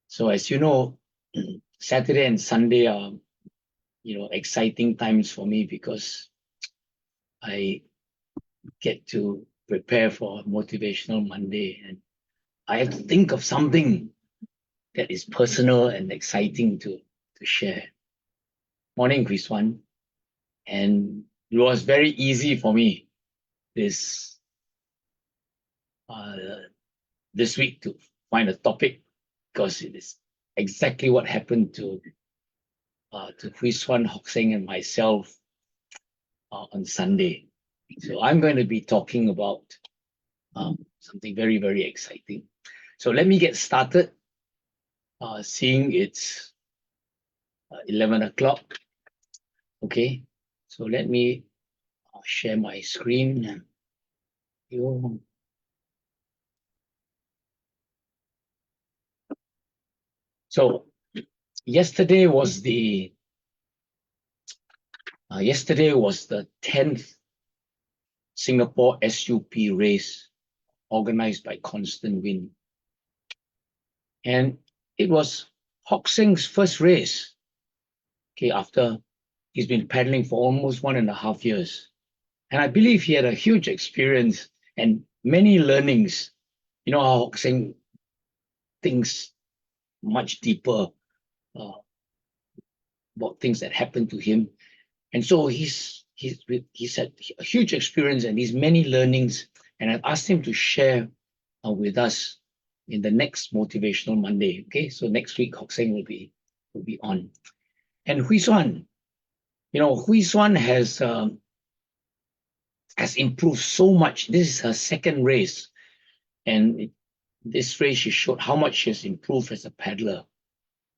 So as you know, Saturday and Sunday are, exciting times for me because I get to prepare for Motivational Monday and I have to think of something that is personal and exciting to share. Morning, Hwee Suan. And it was very easy for me this uh, this week to find a topic because it is exactly what happened to Hwee Suan, Hok Seng, and myself on Sunday. So I'm going to be talking about something very, very exciting. So let me get started. Seeing it's 11 o'clock. Okay, so let me share my screen. So yesterday was the 10th Singapore SUP race organized by Constant Wind. And it was Hok Seng's first race, okay, after he's been paddling for almost 1.5 years. And I believe he had a huge experience and many learnings. You know how Hok Seng thinks much deeper about things that happened to him. And so he's had a huge experience and these many learnings. And I've asked him to share with us in the next Motivational Monday. Okay, so next week Hok Seng will be on. And Hwee Suan, Hwee Suan has improved so much. This is her second race, and this race she showed how much she has improved as a paddler.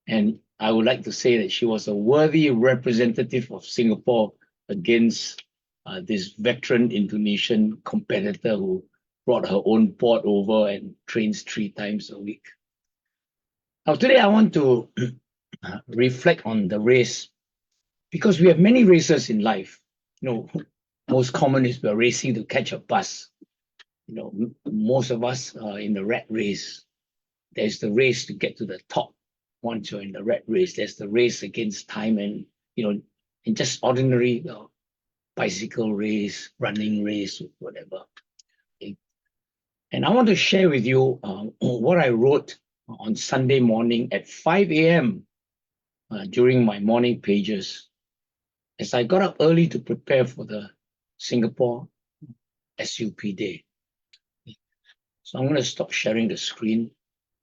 And I would like to say that she was a worthy representative of Singapore against this veteran Indonesian competitor who brought her own board over and trains 3 times a week. Now, today I want to reflect on the race because we have many races in life. Most common is we're racing to catch a bus. Most of us are in the rat race. There's the race to get to the top. Once you're in the rat race, there's the race against time and, in just ordinary bicycle race, running race, whatever. Okay. And I want to share with you what I wrote on Sunday morning at 5 a.m. During my morning pages, as I got up early to prepare for the Singapore SUP day. So I'm going to stop sharing the screen.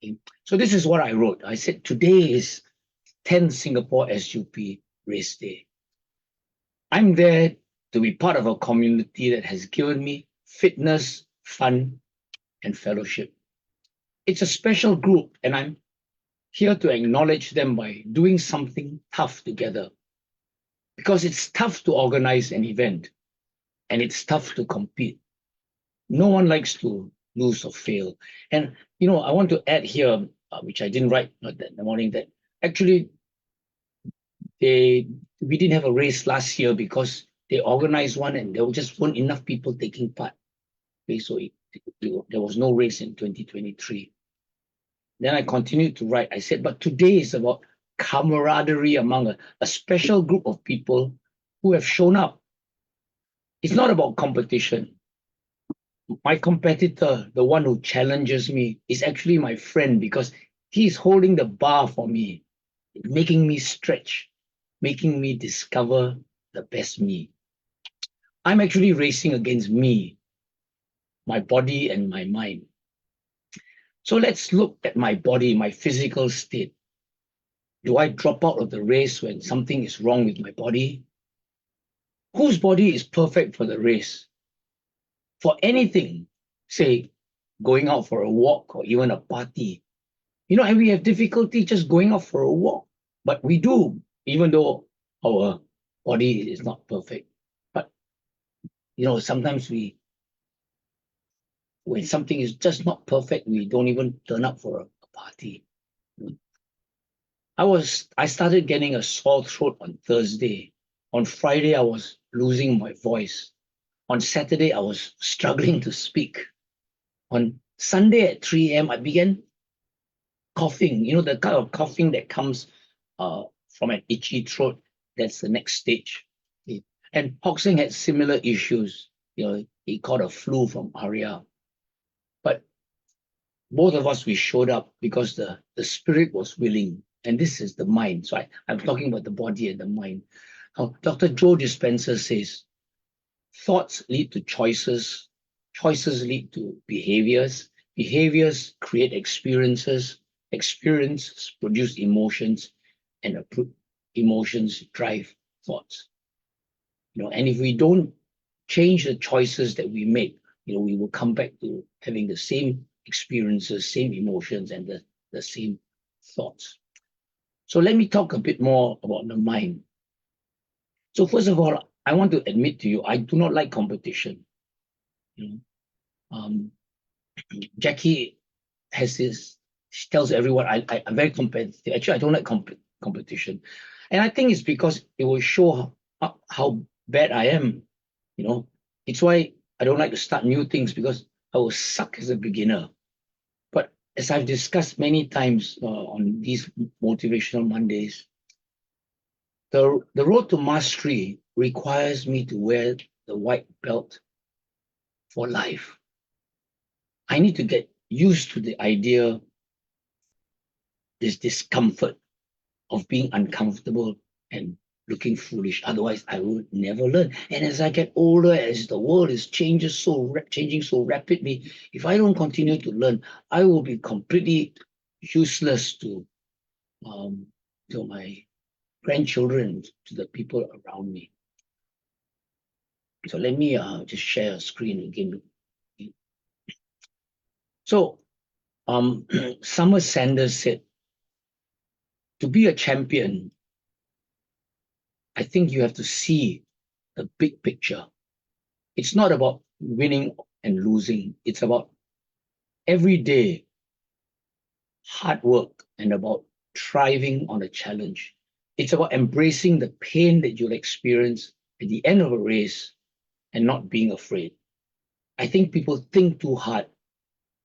Okay. So this is what I wrote. I said, today is 10th Singapore SUP race day. I'm there to be part of a community that has given me fitness, fun, and fellowship. It's a special group, and I'm here to acknowledge them by doing something tough together. Because it's tough to organize an event, and it's tough to compete. No one likes to lose or fail. And, I want to add here, which I didn't write in the morning, that actually we didn't have a race last year because they organized one and there just weren't enough people taking part. Okay, so there was no race in 2023. Then I continued to write. I said, but today is about camaraderie among a special group of people who have shown up. It's not about competition. My competitor, the one who challenges me, is actually my friend because he's holding the bar for me, making me stretch, making me discover the best me. I'm actually racing against me, my body and my mind. So let's look at my body, my physical state. Do I drop out of the race when something is wrong with my body? Whose body is perfect for the race? For anything, say, going out for a walk or even a party. And we have difficulty just going out for a walk, but we do, even though our body is not perfect. But, sometimes when something is just not perfect, we don't even turn up for a party. I started getting a sore throat on Thursday. On Friday, I was losing my voice. On Saturday, I was struggling to speak. On Sunday at 3 a.m., I began coughing, the kind of coughing that comes from an itchy throat. That's the next stage. Okay. And Hok Seng had similar issues. He caught a flu from Arya. But both of us, we showed up because the spirit was willing. And this is the mind. So I'm talking about the body and the mind. Now, Dr. Joe Dispenza says, thoughts lead to choices. Choices lead to behaviors. Behaviors create experiences. Experiences produce emotions. And emotions drive thoughts. And if we don't change the choices that we make, we will come back to having the same experiences, same emotions, and the same thoughts. So let me talk a bit more about the mind. So first of all, I want to admit to you, I do not like competition. Jackie has this, she tells everyone, I'm very competitive. Actually, I don't like competition. And I think it's because it will show how bad I am. It's why I don't like to start new things, because I will suck as a beginner. But as I've discussed many times on these Motivational Mondays, the road to mastery requires me to wear the white belt for life. I need to get used to the idea, this discomfort of being uncomfortable and looking foolish. Otherwise, I will never learn. And as I get older, as the world is changing so rapidly, if I don't continue to learn, I will be completely useless to my grandchildren, to the people around me. So let me just share a screen again. So Summer Sanders said, to be a champion, I think you have to see the big picture. It's not about winning and losing. It's about every day hard work and about thriving on a challenge. It's about embracing the pain that you'll experience at the end of a race and not being afraid. I think people think too hard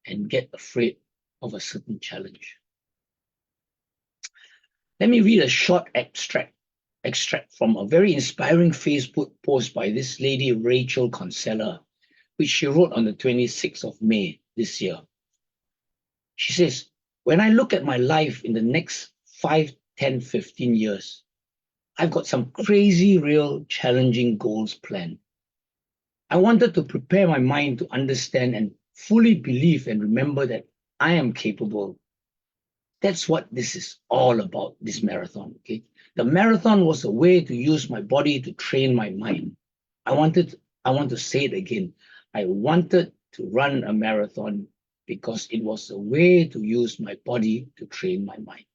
and get afraid of a certain challenge. Let me read a short extract from a very inspiring Facebook post by this lady, Rachel Consella, which she wrote on the 26th of May this year. She says, when I look at my life in the next 5, 10, 15 years, I've got some crazy, real, challenging goals planned. I wanted to prepare my mind to understand and fully believe and remember that I am capable. That's what this is all about, this marathon. Okay, the marathon was a way to use my body to train my mind. I want to say it again. I wanted to run a marathon because it was a way to use my body to train my mind.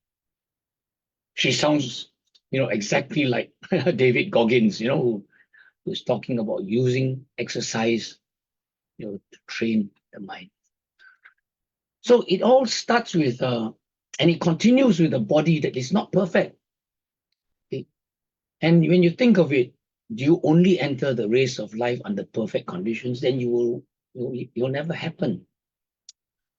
She sounds, exactly like David Goggins, who's talking about using exercise, to train the mind. So it all starts with, and it continues with a body that is not perfect. Okay? And when you think of it, do you only enter the race of life under perfect conditions? Then you'll never happen.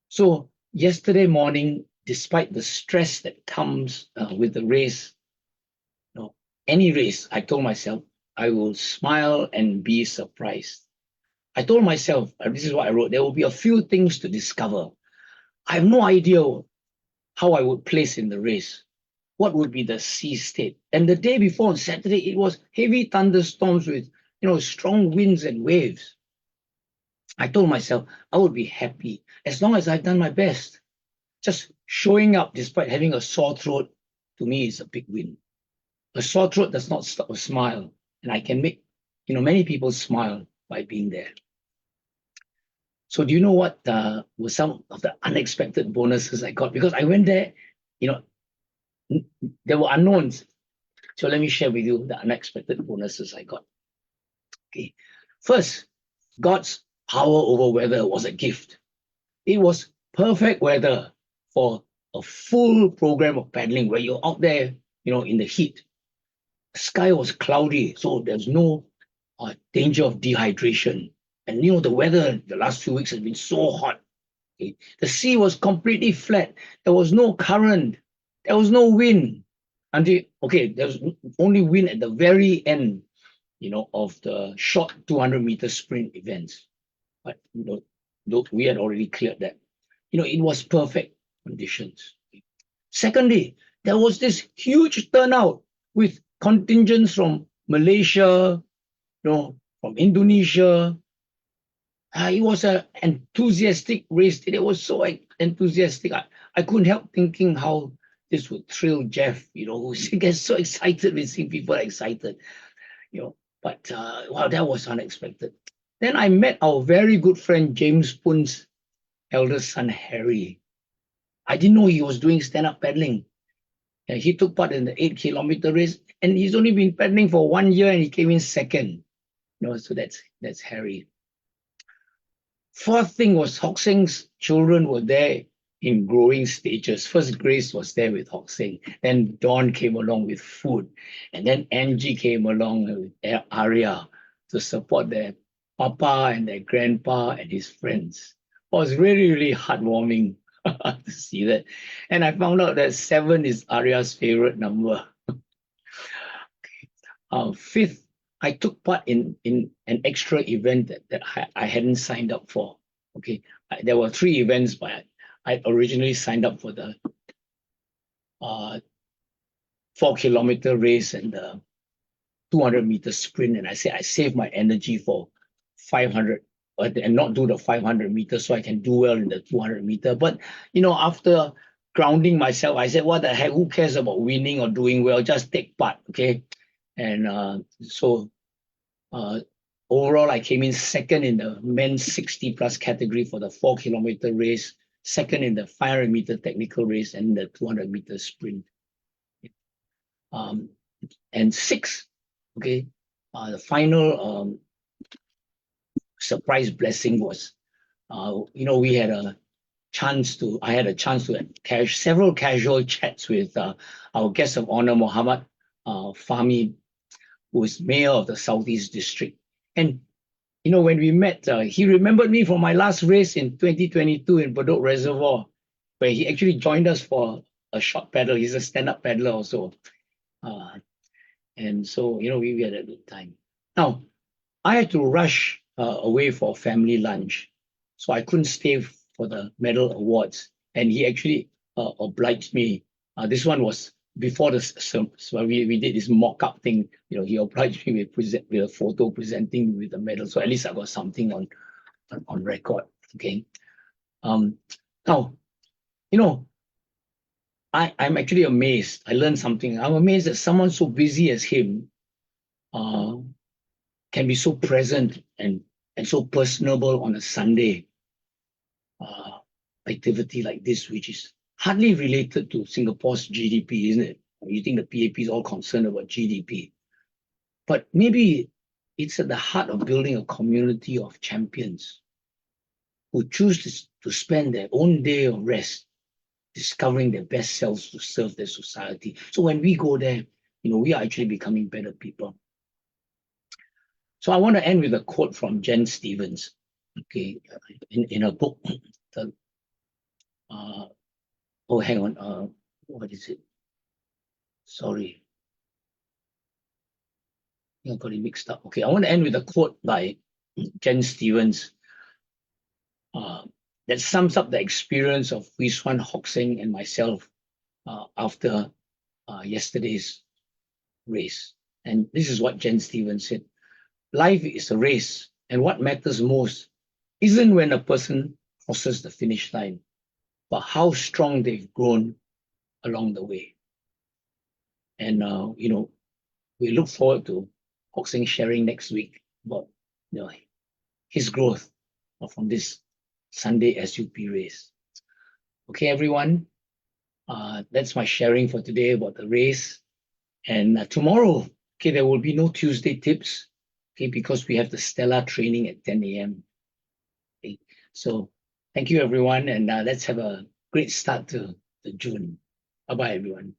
So yesterday morning, despite the stress that comes with the race, any race, I told myself, I will smile and be surprised. I told myself, this is what I wrote, there will be a few things to discover. I have no idea how I would place in the race. What would be the sea state? And the day before, on Saturday, it was heavy thunderstorms with, strong winds and waves. I told myself I would be happy as long as I've done my best. Just showing up despite having a sore throat, to me, is a big win. A sore throat does not stop a smile, and I can make, many people smile by being there. So do you know what were some of the unexpected bonuses I got? Because I went there, there were unknowns. So let me share with you the unexpected bonuses I got. Okay. First, God's power over weather was a gift. It was perfect weather for a full program of paddling where you're out there, in the heat. The sky was cloudy, so there's no danger of dehydration. And the weather the last few weeks has been so hot. Okay. The sea was completely flat. There was no current. There was no wind. There was only wind at the very end, of the short 200-meter sprint events. But we had already cleared that. It was perfect conditions. Secondly, there was this huge turnout with contingents from Malaysia, from Indonesia. It was an enthusiastic race. It was so enthusiastic. I couldn't help thinking how this would thrill Jeff, who gets so excited when seeing people excited, But wow, that was unexpected. Then I met our very good friend James Poon's eldest son, Harry. I didn't know he was doing stand-up paddling. And he took part in the 8-kilometer race, and he's only been paddling for 1 year, and he came in second. So that's Harry. Fourth thing was Hok Seng's children were there in growing stages. First, Grace was there with Hok Seng. Then Dawn came along with food. And then Angie came along with Arya to support their papa and their grandpa and his friends. It was really, really heartwarming to see that. And I found out that 7 is Arya's favorite number. Fifth, I took part in an extra event that I hadn't signed up for. Okay, there were 3 events, but I originally signed up for the 4-kilometer race and the 200-meter sprint, and I said I save my energy for 500 and not do the 500 meters so I can do well in the 200-meter. But after grounding myself, I said, what the heck? Who cares about winning or doing well? Just take part, okay? And so overall, I came in second in the men's 60+ category for the 4-kilometer race, second in the 500-meter technical race, and the 200-meter sprint. And 6th, okay, the final surprise blessing was, we had a chance to, I had a chance to have several casual chats with our guest of honor, Muhammad Fahmi, who is mayor of the Southeast District. And, when we met, he remembered me from my last race in 2022 in Bedok Reservoir, where he actually joined us for a short paddle. He's a stand-up paddler also. And so, we had a good time. Now, I had to rush away for family lunch, so I couldn't stay for the medal awards. And he actually obliged me. This one was before we did this mock-up thing. He obliged me with a photo presenting me with the medal, so at least I got something on record. Okay. Now, I'm actually amazed. I learned something. I'm amazed that someone so busy as him can be so present and so personable on a Sunday activity like this, which is hardly related to Singapore's GDP, isn't it? You think the PAP is all concerned about GDP. But maybe it's at the heart of building a community of champions who choose to spend their own day of rest discovering their best selves to serve their society. So when we go there, we are actually becoming better people. So I want to end with a quote from Jen Stevens, okay, in her book. Hang on. What is it? Sorry. I got it mixed up. Okay, I want to end with a quote by Jen Stevens that sums up the experience of Hwee Suan, Hok Seng, and myself after yesterday's race. And this is what Jen Stevens said. Life is a race, and what matters most isn't when a person crosses the finish line, but how strong they've grown along the way. And we look forward to Hok Seng sharing next week about his growth from this Sunday SUP race. Okay, everyone, that's my sharing for today about the race. And tomorrow, okay, there will be no Tuesday tips, okay, because we have the Stella training at 10 a.m. Okay, so thank you, everyone, and let's have a great start to June. Bye-bye, everyone.